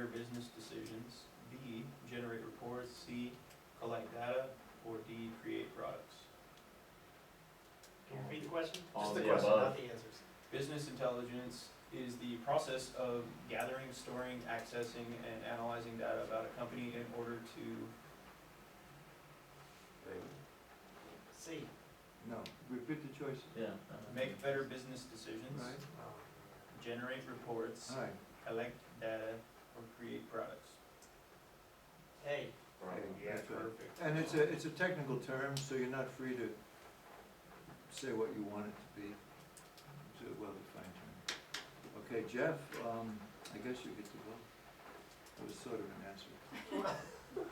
better business decisions, B, generate reports, C, collect data, or D, create products. Can you repeat the question? All Just the the question, above. not the answers. Business intelligence is the process of gathering, storing, accessing, and analyzing data about a company in order to C. No, repeat the choices. Yeah. make better business decisions, Right, generate reports, all right. collect data, or create products. A. Okay, Yeah, that's right. perfect. And it's a technical term, so you're not free to say what you want it to be. It's a well-defined term. Okay, Jeff, I guess you get to go. That was sort of an answer.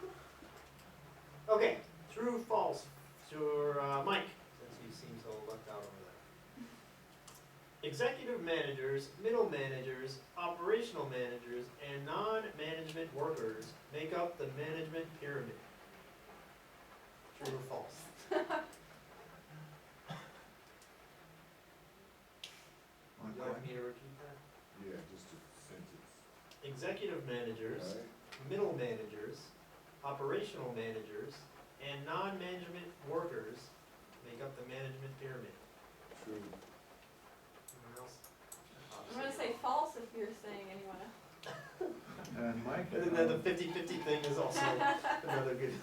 Okay, true, false, for Mike, since he seems so left out over there. Executive managers, middle managers, operational managers, and non-management workers make up the management pyramid. True or false? Would you like me to repeat that? Yeah, just a sentence. Executive managers, Right? middle managers, operational managers, and non-management workers make up the management pyramid. True. Anyone else? I'm gonna say false if you're saying anyone else. And Mike? And then the 50-50 thing is also another good.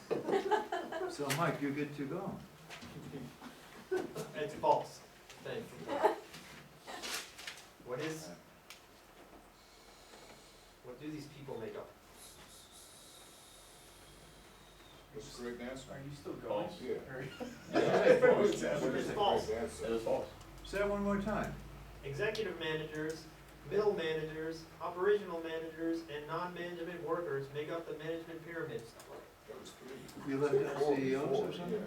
So Mike, you get to go. It's false. Thank you. What do these people make up? What's the correct answer? Are you still going? False. Yeah. Or- It's false. Answer. It is false. Say it one more time. Executive managers, middle managers, operational managers, and non-management workers make up the management pyramid. That was three. You left out Four, CEOs or four, something? Yeah,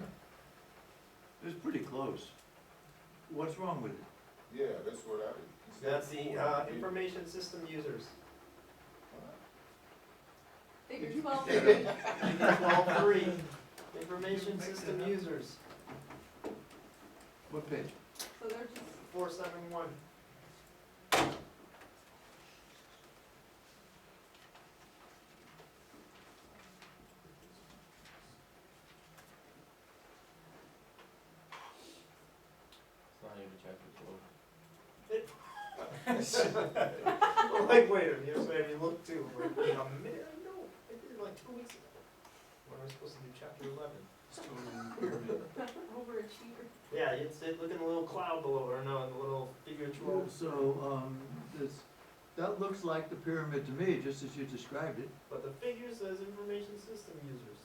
It was pretty close. What's wrong with it? yeah, that's what I. he said That's four. the information system users. Figure Did you- 12. Figure 12.3, information system users, What page? So they're just, 471. It's not even chapter 12. I'm like, wait a minute, you made me look too. I'm like, wait a minute, I know, I did it like 2 weeks ago. When I was supposed to do chapter 11. Still in the pyramid. overachiever. Yeah, it's look in the little cloud below, or no, in the little figure 12. So, that looks like the pyramid to me, just as you described it. But the figure says information system users.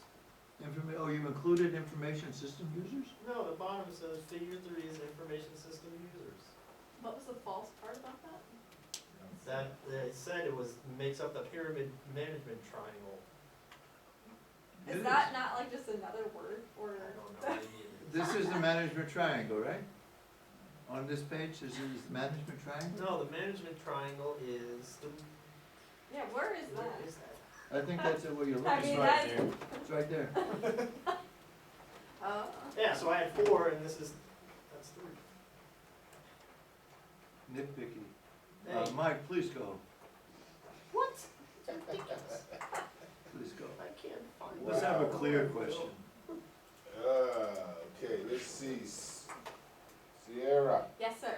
Oh, you included information system users? No, the bottom says figure 3 is information system users. What was the false part about that? That, it said it makes up the pyramid management triangle. It Is that not like just another word for? I don't know, maybe it is. This is the management triangle, right? On this page, this is the management triangle? No, the management triangle is the, Yeah, where is where that? is that? I think that's what you're I looking mean, for. right that's. there. It's right there. Yeah, so I had 4 and that's 3. Nitpicky. Hey, Mike, please go. what? It's ridiculous. Please go. I can't find Let's it. have a clear question. Okay, let's see. Sierra. Yes, sir.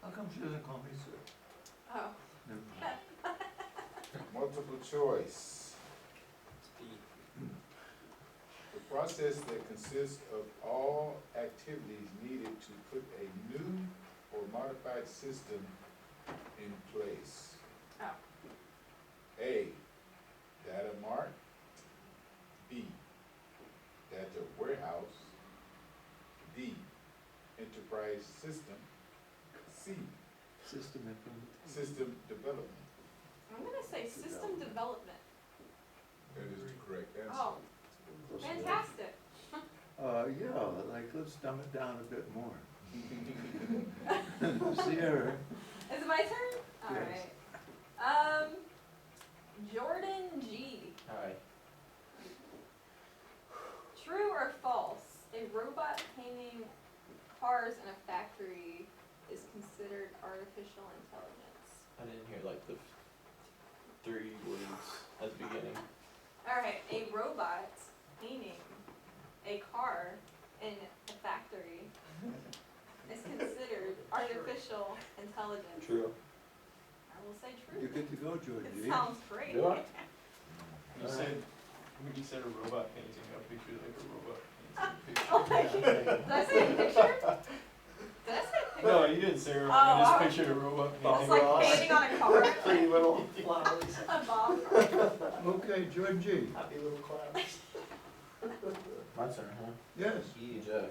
How come she doesn't call me sir? Oh. Never mind. Multiple choice. It's B. The process that consists of all activities needed to put a new or modified system in place. Oh. A, data mart. B, data warehouse. D, enterprise system. C, System implement. system development. I'm gonna say system development. That is the correct answer. Oh, fantastic. Yeah, like, let's dumb it down a bit more. Sierra, Is it my turn? Yes. Alright. Jordan G. Hi. True or false? A robot painting cars in a factory is considered artificial intelligence. I didn't hear like the three words at the beginning. Alright, a robot painting a car in a factory is considered artificial intelligence. True. I will say You true. get to go, Jordan. It sounds great. Do I? You said, when you said a robot painting, I pictured like a robot painting a Oh picture. my, did I say a picture? Did I say a picture? No, you didn't say a robot, Oh, I just I was- pictured a robot It's painting. like Ross. painting on a car. Pretty little flowers, A bomb. Okay, Jordan G. happy little clouds. My turn, huh? Yes. Yeah, Jeff.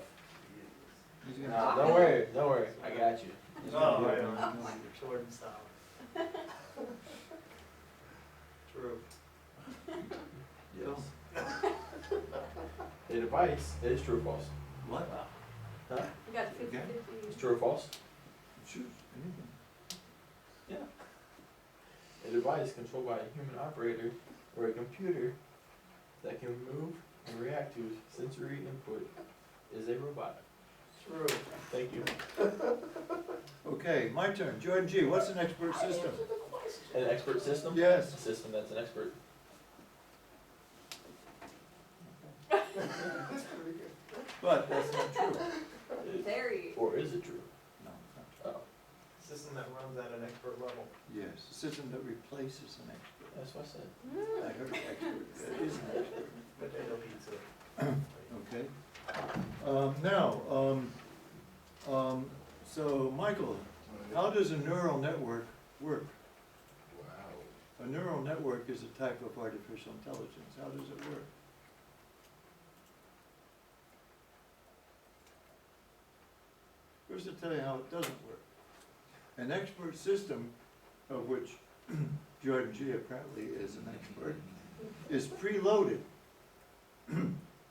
He's gonna- Nah, don't worry, I got you. he's Oh, gonna right do it. on. Jordan style. True. Yes. A device is true or false? What? Huh? You got Okay. 50-50. It's true or false? Choose anything. Yeah. A device controlled by a human operator or a computer that can move and react to sensory input is a robot. True. Thank you. Okay, my turn. Jordan G, what's an expert system? An expert system? Yes. A system that's an expert. That's pretty good. But that's not true. Very. Or is it true? No, it's not true. Oh, System that runs at an expert level. Yes, a system that replaces an expert. that's what I said. I heard expert, that is an expert. Potato pizza. Okay. So Michael, how does a neural network work? Wow. A neural network is a type of artificial intelligence. How does it work? First I'll tell you how it doesn't work. An expert system, of which Jordan G apparently is an expert, is preloaded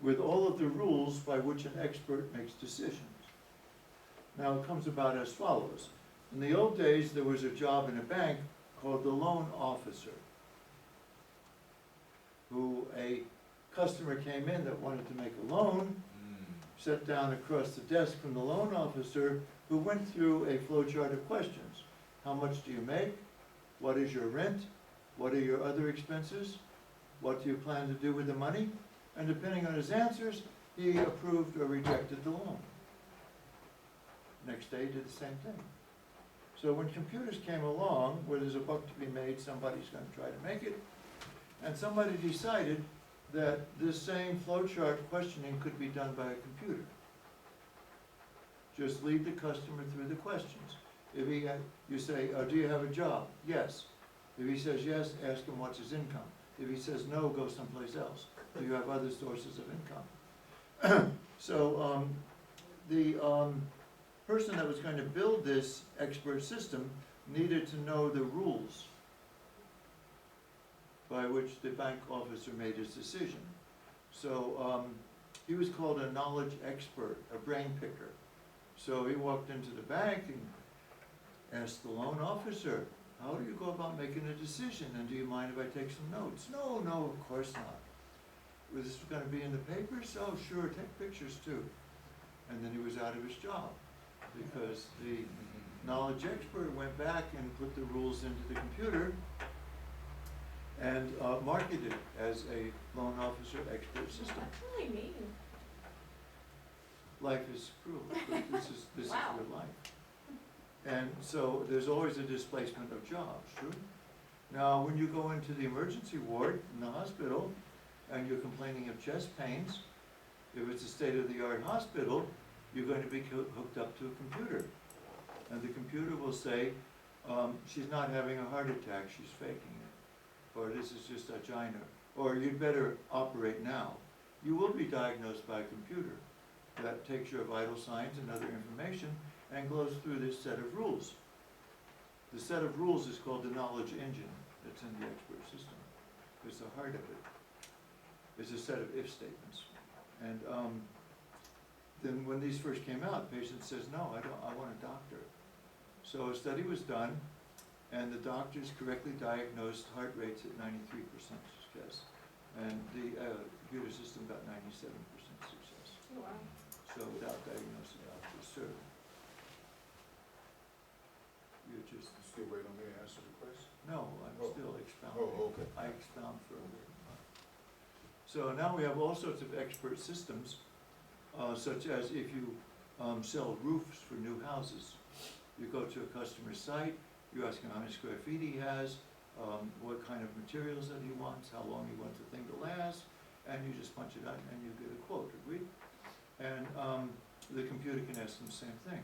with all of the rules by which an expert makes decisions. Now it comes about as follows. In the old days, there was a job in a bank called the loan officer, who a customer came in that wanted to make a loan, sat down across the desk from the loan officer, who went through a flowchart of questions. How much do you make? What is your rent? What are your other expenses? What do you plan to do with the money? And depending on his answers, he approved or rejected the loan. Next day, he did the same thing. So when computers came along, where there's a buck to be made, somebody's gonna try to make it, and somebody decided that this same flowchart questioning could be done by a computer. Just lead the customer through the questions. If you say, do you have a job? Yes. If he says yes, ask him what's his income. If he says no, go someplace else. Do you have other sources of income? So the person that was going to build this expert system needed to know the rules by which the bank officer made his decision. So he was called a knowledge expert, a brain picker. So he walked into the bank and asked the loan officer, how do you go about making a decision, and do you mind if I take some notes? No, no, of course not. Was this going to be in the papers? Oh, sure, take pictures too. And then he was out of his job, because the knowledge expert went back and put the rules into the computer and marketed it as a loan officer expert system. That's really mean. Life is cruel, but this is Wow. real life. And so there's always a displacement of jobs, true? Now, when you go into the emergency ward in the hospital and you're complaining of chest pains, if it's a state-of-the-art hospital, you're going to be hooked up to a computer. And the computer will say, she's not having a heart attack, she's faking it. Or this is just angina. Or you'd better operate now. You will be diagnosed by a computer that takes your vital signs and other information and goes through this set of rules. The set of rules is called the knowledge engine that's in the expert system. It's the heart of it. It's a set of if statements. And then when these first came out, the patient says, no, I want a doctor. So a study was done, and the doctors correctly diagnosed heart rates at 93% success. And the computer system got 97% success. Oh, wow. So without diagnosing, doctors serve. You're just, You still waiting on me to answer the question? no, I'm Oh. still expounding. Oh, okay. I expound further. So now we have all sorts of expert systems, such as if you sell roofs for new houses. You go to a customer's site, you ask him how many square feet he has, what kind of materials that he wants, how long he wants the thing to last, and you just punch it out and you get a quote, agreed? And the computer can ask them the same thing.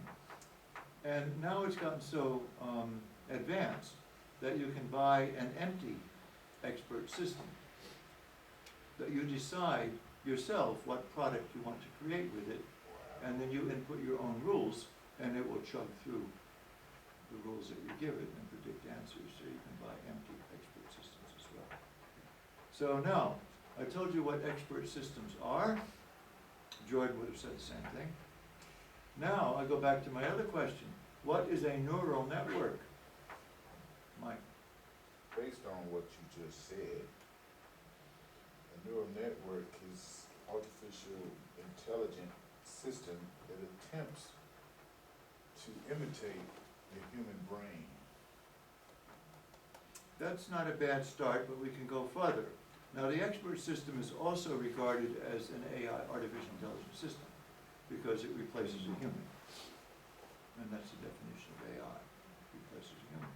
And now it's gotten so advanced that you can buy an empty expert system, that you decide yourself what product you want to create with it, and then you input your own rules, and it will chug through the rules that you give it and predict answers, so you can buy empty expert systems as well. So now, I told you what expert systems are. Jordan would have said the same thing. Now, I go back to my other question. What is a neural network? Mike? Based on what you just said, a neural network is artificial intelligent system that attempts to imitate the human brain. That's not a bad start, but we can go further. Now, the expert system is also regarded as an AI, artificial intelligence system, because it replaces a human. And that's the definition of AI, replaces a human.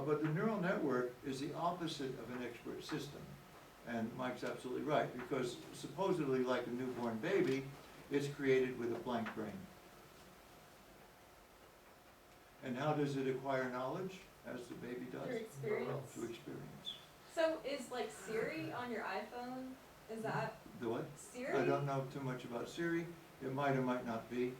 But the neural network is the opposite of an expert system. And Mike's absolutely right, because supposedly, like a newborn baby, it's created with a blank brain. And how does it acquire knowledge, as the baby does? Through experience. Through experience. So is like Siri on your iPhone, is that The what? Siri? I don't know too much about Siri. It might or might not be.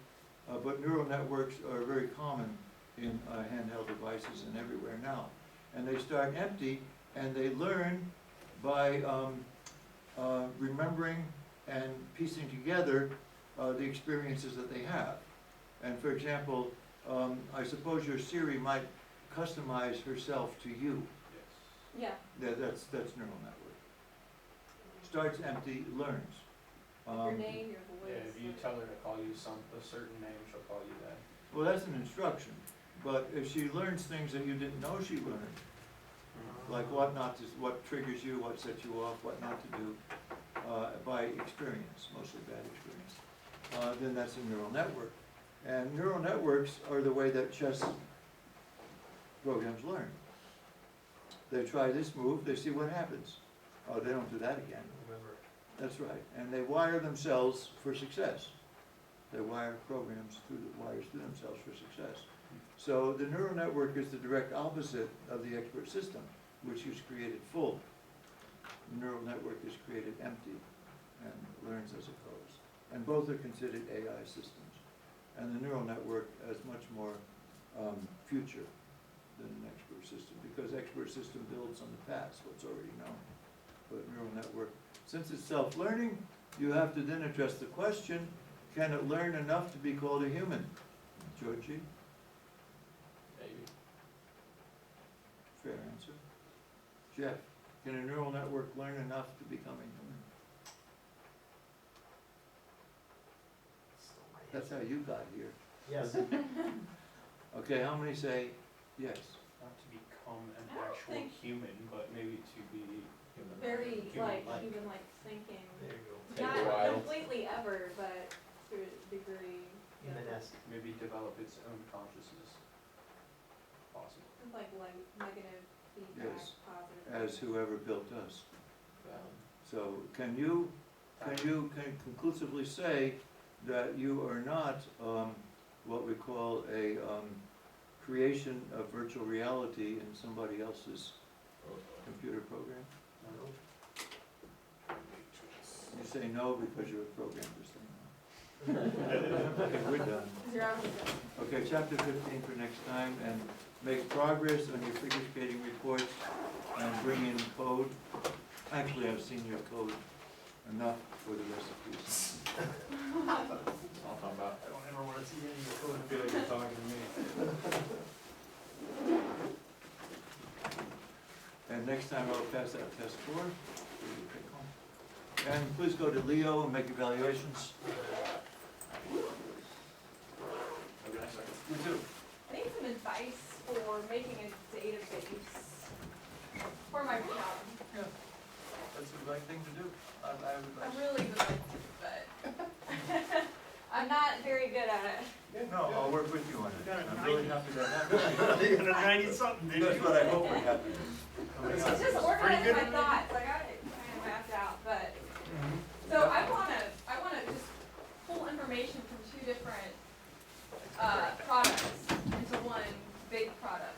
But neural networks are very common in handheld devices and everywhere now. And they start empty, and they learn by remembering and piecing together the experiences that they have. And for example, I suppose your Siri might customize herself to you. Yes. Yeah, That's neural network. Starts empty, learns. your name, your voice. Yeah, if you tell her to call you a certain name, she'll call you that. Well, that's an instruction. But if she learns things that you didn't know she learned, like what not to, what triggers you, what sets you off, what not to do, by experience, mostly bad experience, then that's a neural network. And neural networks are the way that chess programs learn. They try this move, they see what happens. Oh, they don't do that again. Remember. That's right. And they wire themselves for success. They wire programs through the wires to themselves for success. So the neural network is the direct opposite of the expert system, which is created full. The neural network is created empty and learns as it goes. And both are considered AI systems. And the neural network has much more future than an expert system, because expert system builds on the past, what's already known. But neural network, since it's self-learning, you have to then address the question, can it learn enough to be called a human? Georgie? Maybe. Fair answer. Jeff, can a neural network learn enough to become a human? Stole my That's how you got here. Yes. Okay, how many say yes? Not to become an I don't actual think- human, but maybe to be Human. Very like Human-like. human-like thinking. There you go. Take a Not while. completely ever, but to a degree. Yeah. Humanesque. maybe develop its own consciousness. Possible. It's like negative feedback, Yes. positive. As whoever built us. Valid. So can you conclusively say that you are not what we call a creation of virtual reality in somebody else's computer program? No? You say no because you're a programmer, say no. Okay, we're done. Is your opposite. Okay, chapter 15 for next time, and make progress on your figure skating reports and bring in code. Actually, I've seen your code enough for the recipes. That's what I'm talking about. I don't ever wanna see any of your code. I feel like you're talking to me. And next time I'll pass out test 4. for you to take home. And please go to Leo and make evaluations. Okay, second. You too. I need some advice for making a database private job. Yeah, that's the right thing to do. I would I like. really would like to, but I'm not very good at it. No, I'll work with you on it. Got it, I'm really happy that happened. You got a 90-something, didn't you? That's what I hope would happen. Coming It's up. just Pretty organizing good. my thoughts, I got it kind of mapped out, but, so I wanna just pull information from two different, products into one big product.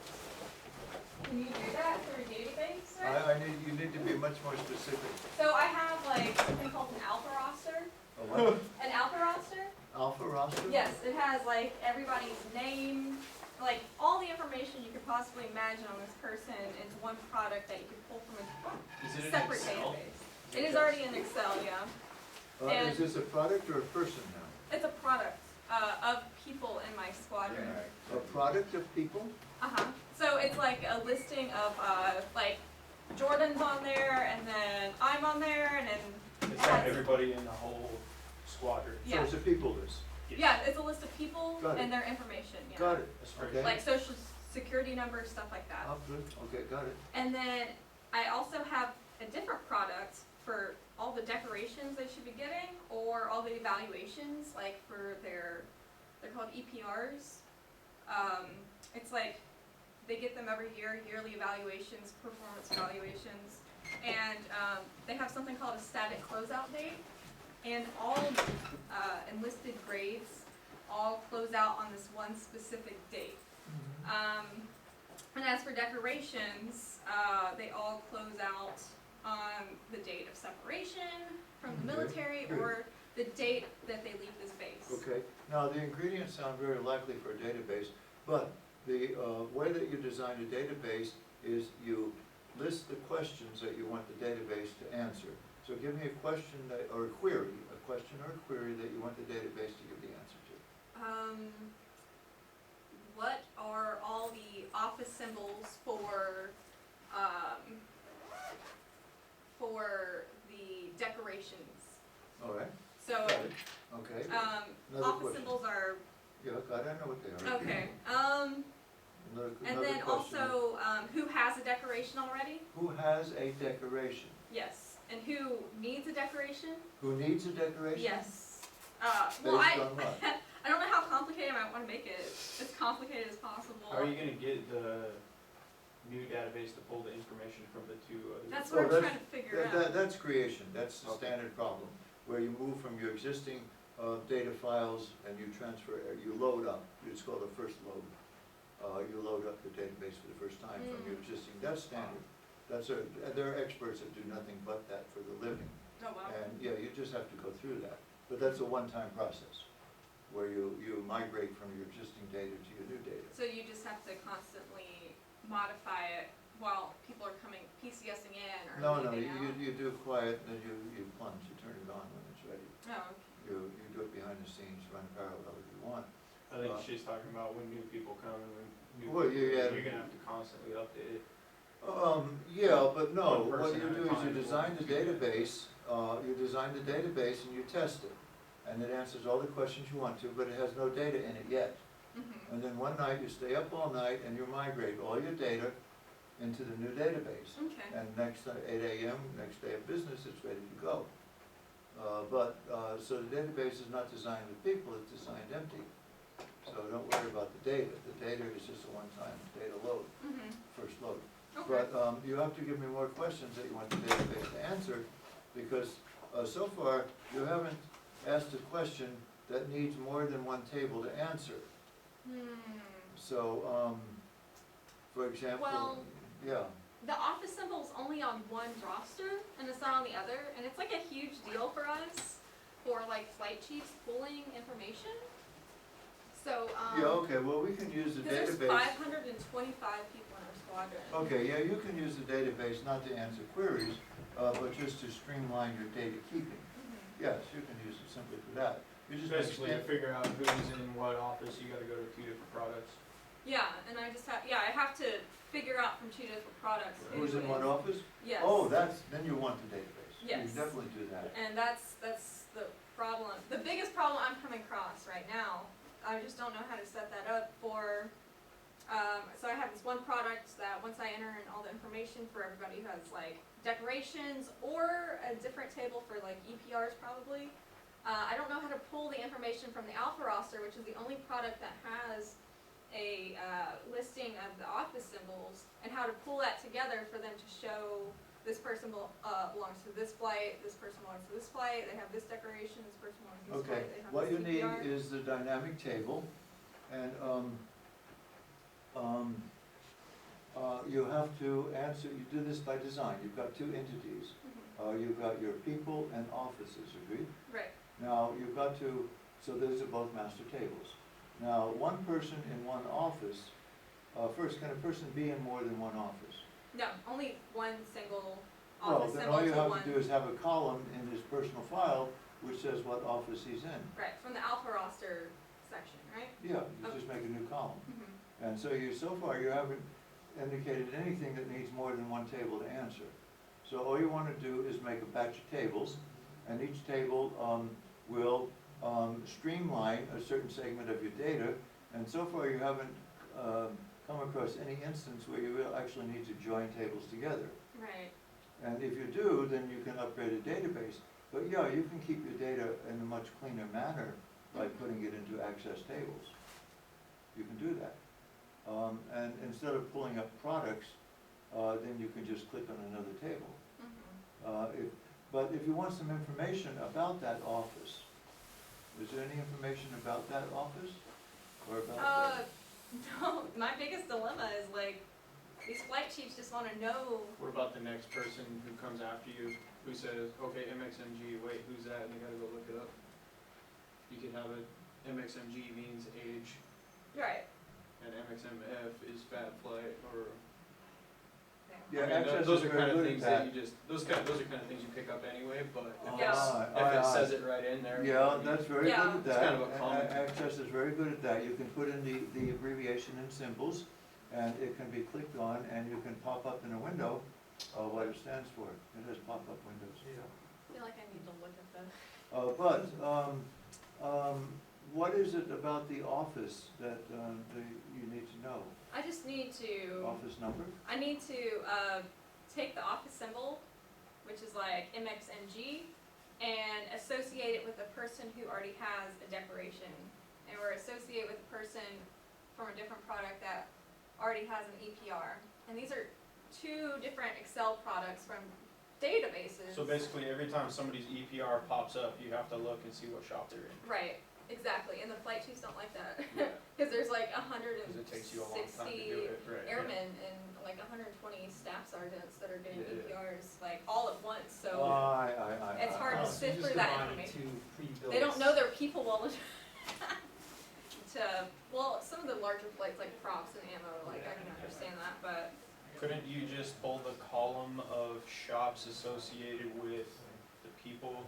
Can you do that through a database, right? You need to be much more specific. So I have like something called an alpha roster. A what? An alpha roster? Alpha roster? Yes, it has like everybody's name, like all the information you could possibly imagine on this person into one product that you could pull from Is a it an separate Excel? database. It is already in Excel, yeah. And- Is this a product or a person now? It's a product of people in my squadron. A product of people? Uh-huh. So it's like a listing of like Jordan's on there, and then I'm on there, and then It's not everybody in the whole squadron. yeah, So it's a people list. yeah, it's a list of people Got it. and their information. Yeah. Got it, A spreadsheet. okay. Like social security numbers, stuff like that. Oh, good, okay, got it. And then I also have a different product for all the decorations they should be getting, or all the evaluations, like for they're called EPRs. It's like they get them every year, yearly evaluations, performance evaluations, and they have something called a static closeout date, and all enlisted grades all close out on this one specific date. And as for decorations, they all close out on the date of separation from the Okay, military good. or the date that they leave this base. Okay, now the ingredients sound very likely for a database, but the way that you design a database is you list the questions that you want the database to answer. So give me a question that, or a query, a question or a query that you want the database to give the answer to. What are all the office symbols for the decorations? All right, So, got it, okay. Another office question. symbols are, Yeah, got it, I know what they are. okay, Another and then question. also, who has a decoration already? Who has a decoration? Yes, and who needs a decoration? Who needs a decoration? Yes. Based Well, on what? I don't know how complicated, I might wanna make it as complicated as possible. How are you gonna get the new database to pull the information from the two other? That's Oh, what I'm that's- trying to figure out. That's creation, that's the Okay. standard problem, where you move from your existing data files and you transfer, you load up, it's called a first load. You load up the database for the first time from your existing, that's standard. There are experts that do nothing but that for the living. Oh, wow. And, yeah, you just have to go through that, but that's a one-time process, where you migrate from your existing data to your new data. So you just have to constantly modify it while people are coming, PCSing in or No, leaving out? you do quiet, then you plunge, you turn it on when it's ready. Oh, okay. You do it behind the scenes, run parallel if you want. I think she's talking about when new people come and when new Well, people, yeah, you're gonna have to constantly update it. Yeah, but no, One what person you at a do is you time. design the database, and you test it. And it answers all the questions you want to, but it has no data in it yet. Mm-hmm. And then one night, you stay up all night and you migrate all your data into the new database. Okay. And next 8 AM, next day of business, it's ready to go. So the database is not designed with people, it's designed empty. So don't worry about the data. The data is just a one-time data load, Mm-hmm. first load. Okay. But you have to give me more questions that you want the database to answer, because so far, you haven't asked a question that needs more than one table to answer. So, for example, Well- yeah, The office symbol's only on one roster and it's not on the other, and it's like a huge deal for us for like flight chiefs pulling information. So, yeah, okay, well, we can use the because there's database. 525 people in our squadron. Okay, yeah, you can use the database not to answer queries, but just to streamline your data keeping. Mhm. Yes, you can use it simply for that. You just Basically, to understand, figure out who's in what office, you gotta go to two different products. Yeah, and I just have, I have to figure out from two different products. who's in who what is- office? Yes. Oh, then you want the database. Yes. You definitely do that. And that's the problem. The biggest problem I'm coming across right now, I just don't know how to set that up for So I have this one product that once I enter in all the information for everybody who has like decorations or a different table for like EPRs probably, I don't know how to pull the information from the alpha roster, which is the only product that has a listing of the office symbols, and how to pull that together for them to show this person belongs to this flight, this person belongs to this flight, they have this decoration, this person belongs to this Okay, flight, they have what this you need EPR. is the dynamic table, and, you have to answer, you do this by design, you've got two entities. Mhm. You've got your people and offices, agreed? Right. Now, you've got to, so those are both master tables. Now, one person in one office, first, can a person be in more than one office? No, only one single Well, office then symbol all you to have one. to do is have a column in his personal file which says what office he's in. Right, from the alpha roster section, right? Yeah, you Okay. just make a new column. Mm-hmm. And so so far, you haven't indicated anything that needs more than one table to answer. So all you want to do is make a batch of tables, and each table will streamline a certain segment of your data, and so far you haven't come across any instance where you will actually need to join tables together. Right. And if you do, then you can upgrade a database. But yeah, you can keep your data in a much cleaner manner by putting it into access tables. You can do that. And instead of pulling up products, then you can just click on another table. Mm-hmm. But if you want some information about that office, is there any information about that office? Or about that? No, my biggest dilemma is like, these flight chiefs just wanna know. What about the next person who comes after you, who says, okay, MXMG, wait, who's that, and they gotta go look it up? You could have it, MXMG means age, Right. and MXMF is fat flight, or, Yeah, I mean, access those is are very kind of good at things that. that you just, those are kind of things you pick up anyway, but Yeah. if it says it right in there. Yeah, I mean, that's very Yeah. good at It's that. kind of a common- Access is very good at that. You can put in the abbreviation and symbols, and it can be clicked on, and you can pop up in a window what it stands for. It has pop-up windows. I feel like I need to look at the. What is it about the office that you need to know? I just need to. Office number? I need to take the office symbol, which is like MXNG, and associate it with a person who already has a decoration, or associate with a person from a different product that already has an EPR. And these are two different Excel products from databases. So basically, every time somebody's EPR pops up, you have to look and see what shop they're in. Right, exactly, and the flight chiefs don't like that, Yeah. because there's like 160 Because it takes you a long time to do it, right? airmen and like 120 staff sergeants that are getting Yeah. EPRs like all at once, so it's hard to So you sift just through that combine information. two pre-built. They don't know their people well enough to, well, some of the larger flights like props and ammo, like I can understand that, but Couldn't you just pull the column of shops associated with the people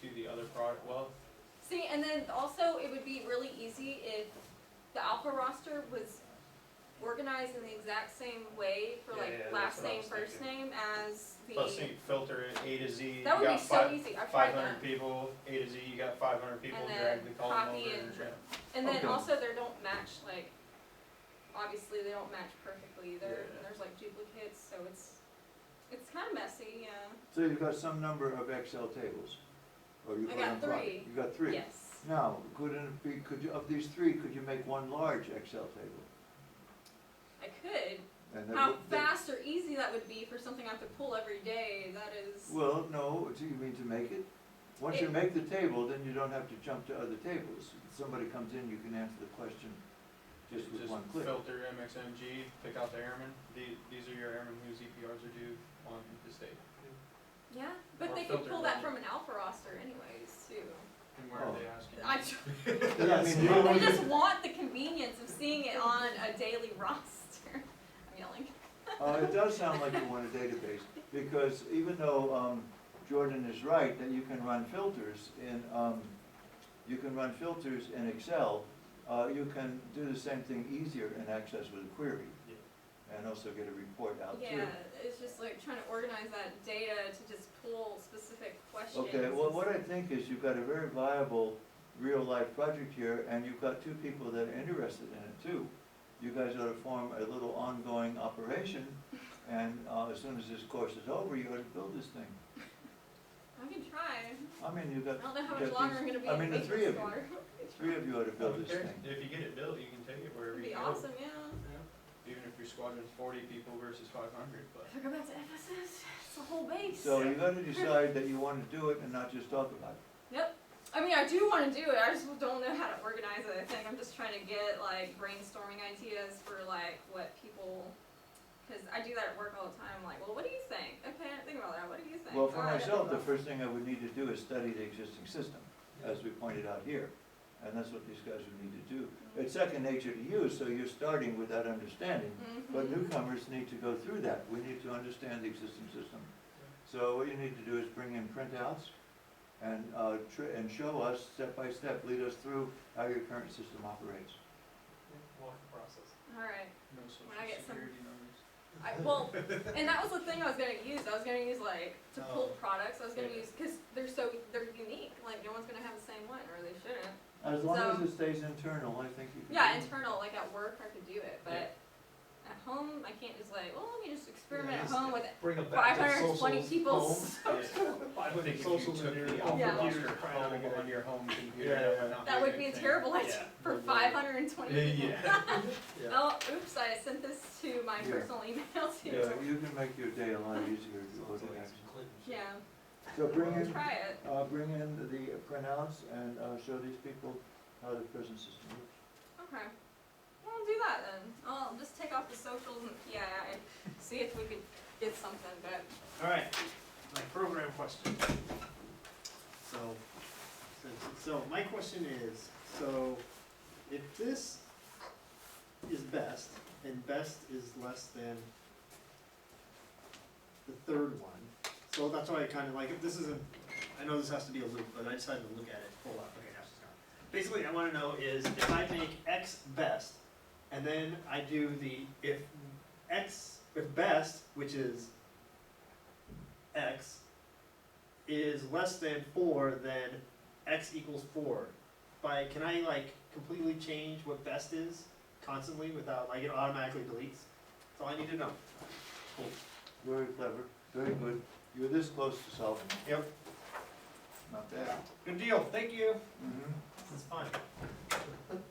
to the other product? Well, see, and then also it would be really easy if the alpha roster was organized in the exact same way for Yeah, like yeah, that's last what I name, was first thinking. name as the. plus you filter it A to Z. That you would got be so easy, I've tried 500 that. people, A to Z, you got 500 people, And drag then the column copy over. and yeah. And then Okay. also they don't match, like, obviously they don't match perfectly either, Yeah. and there's like duplicates, so it's kinda messy, yeah. So you've got some number of Excel tables? Or you I put got on product. 3. You got 3? Yes, Now, could you, of these 3, could you make one large Excel table? I could. And that How would- that- fast or easy that would be for something I have to pull every day, that is. Well, no, do you mean to make it? Once you make the table, then you don't have to jump to other tables. If somebody comes in, you can answer the question just with one click. filter MXMG, pick out the airmen. These are your airmen whose EPRs are due on this date. Yeah, but Or they could filter pull that one. from an alpha roster anyways, too. And where are they asking? Yeah, I mean, They just want the convenience of seeing it on a daily roster. I'm yelling. It does sound like you want a database, because even though Jordan is right that you can run filters in Excel, you can do the same thing easier in Access with a query, and also get a report out too. Yeah, it's just like trying to organize that data to just pull specific questions. Okay, well, what I think is you've got a very viable real-life project here, and you've got 2 people that are interested in it too. you guys ought to form a little ongoing operation, and, as soon as this course is over, you ought to build this thing. I can try. I mean, you I got, don't know how you much got longer these- I'm gonna be I in mean, the three of maintenance you. for. three of you ought to build this thing. If you get it built, you can take it wherever It'd you be go. awesome, yeah. Even if your squadron's 40 people versus 500, but. If I go back to FSS, it's a whole base. So you gotta decide that you wanna do it and not just talk about it. Yep. I mean, I do want to do it. I just don't know how to organize it. I think I'm just trying to get like brainstorming ideas for like what people, because I do that at work all the time. I'm like, well, what do you think? Okay, I didn't think about that. What do you think? Well, for Oh, I didn't myself, think the about first thing I would need to do is study the existing system, as we pointed out here. And that's what these guys would need to do. It's second nature to you, so you're starting with that understanding. But newcomers need to go through that. We need to understand the existing system. So what you need to do is bring in printouts and, and show us step by step, lead us through how your current system operates. Walk the process. All right. No social When I get some- security numbers. Well, and that was the thing I was gonna use. I was gonna use like to pull Oh. products. I was gonna use because they're unique. Like no one's gonna have the same one, or they shouldn't. As long as So- it stays internal, I think you can. Yeah, do it. internal. Like at work, I could do it, but at home, I can't just like, well, let me just experiment Yeah, at just home with Bring them back to 520 socials, people's. home. I think if you Socials took in your the home Yeah. computer, Alpha trying out a good on idea. your home computer, Yeah, that yeah. would not That be would a be a good thing. terrible idea Yeah. for 520 people. Yeah. Oh, oops! I sent this to my Yeah. personal email too. Yeah, you can make your day a lot easier if you go to that. Yeah, So bring I'll in, try it. bring in the printouts and, show these people how the present system works. Okay. Well, I'll do that then. I'll just take off the socials and the PII, see if we could get something. But Alright, my program question. So my question is, so if this is best, and best is less than the third one, so that's why I kinda like, if this isn't, I know this has to be a loop, but I decided to look at it, hold on, okay, now she's gone. Basically, I wanna know is, if I make X best, and then I do if best, which is X, is less than 4, then X equals 4. Can I like completely change what best is constantly without, like, it automatically deletes? That's all I need to know. Cool. Very clever, very good. You're this close to solving it. Yep. Not bad. Good deal, thank you. Mm-hmm. This is fun.